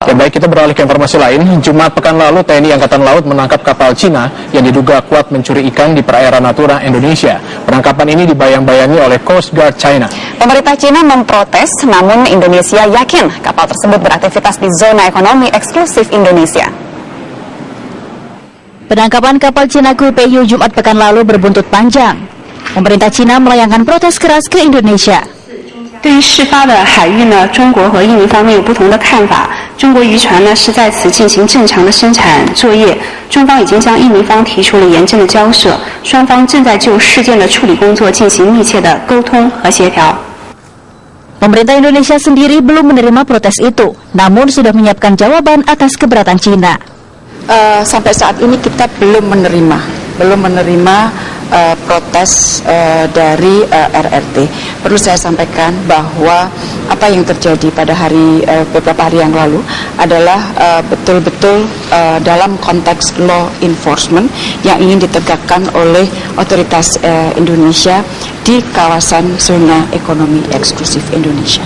Ya, baik, kita beralih ke informasi lain. Jumat pekan lalu, TNI Angkatan Laut menangkap kapal Cina yang diduga kuat mencuri ikan di perairan Natuna, Indonesia. Penangkapan ini dibayang-bayangi oleh Coast Guard China. Pemerintah Cina memprotes, namun Indonesia yakin kapal tersebut beraktivitas di zona ekonomi eksklusif Indonesia. Penangkapan kapal Cina Kuipeyu Jumat pekan lalu berbuntut panjang. Pemerintah Cina melayangkan protes keras ke Indonesia. 对于事发的海域呢，中国和印尼方面有不同的看法。中国渔船呢是在此进行正常的生产作业，中方已经向印尼方提出了严正的交涉，双方正在就事件的处理工作进行密切的沟通和协调。 Pemerintah Indonesia sendiri belum menerima protes itu, namun sudah menyiapkan jawaban atas keberatan Cina. Sampai saat ini kita belum menerima protes dari RRT. Perlu saya sampaikan bahwa apa yang terjadi pada beberapa hari yang lalu adalah betul-betul dalam konteks law enforcement yang ingin ditegakkan oleh otoritas Indonesia di kawasan zona ekonomi eksklusif Indonesia.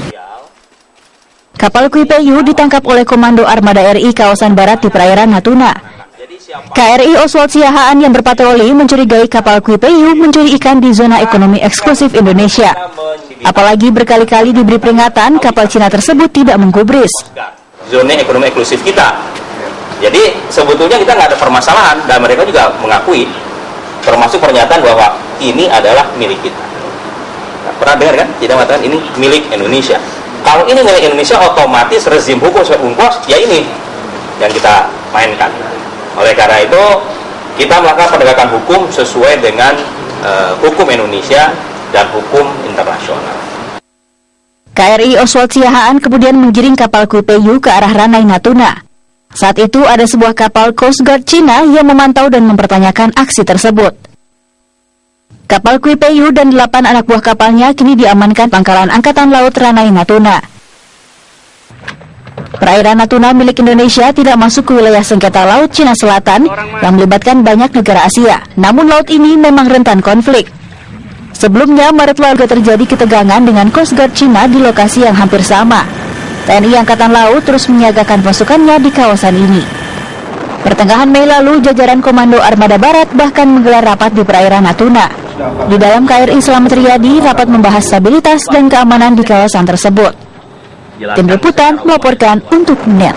Kapal Kuipeyu ditangkap oleh Komando Armada RI kawasan barat di perairan Natuna. KRI Oswald Siahaan yang berpatroli mencurigai kapal Kuipeyu mencuri ikan di zona ekonomi eksklusif Indonesia. Apalagi berkali-kali diberi peringatan kapal Cina tersebut tidak menggubris. Zona ekonomi eksklusif kita. Jadi sebetulnya kita nggak ada permasalahan dan mereka juga mengakui, termasuk pernyataan bahwa ini adalah milik kita. Nah, pernah dengar kan? Tidak mengatakan ini milik Indonesia. Kalau ini milik Indonesia, otomatis rezim hukum UNCLOS ya ini yang kita mainkan. Oleh karena itu, kita melakukan penegakan hukum sesuai dengan hukum Indonesia dan hukum internasional. KRI Oswald Siahaan kemudian menggiring kapal Kuipeyu ke arah Ranai Natuna. Saat itu ada sebuah kapal Coast Guard Cina yang memantau dan mempertanyakan aksi tersebut. Kapal Kuipeyu dan 8 anak buah kapalnya kini diamankan Pangkalan Angkatan Laut Ranai Natuna. Perairan Natuna milik Indonesia tidak masuk ke wilayah sengketa Laut Cina Selatan yang melibatkan banyak negara Asia. Namun laut ini memang rentan konflik. Sebelumnya, Maret lalu terjadi ketegangan dengan Coast Guard Cina di lokasi yang hampir sama. TNI Angkatan Laut terus menyiagakan pasukannya di kawasan ini. Pertengahan Mei lalu, jajaran Komando Armada Barat bahkan menggelar rapat di perairan Natuna. Di dalam KRI Slamet Riyadi, rapat membahas stabilitas dan keamanan di kawasan tersebut. Tim Liputan melaporkan untuk NET.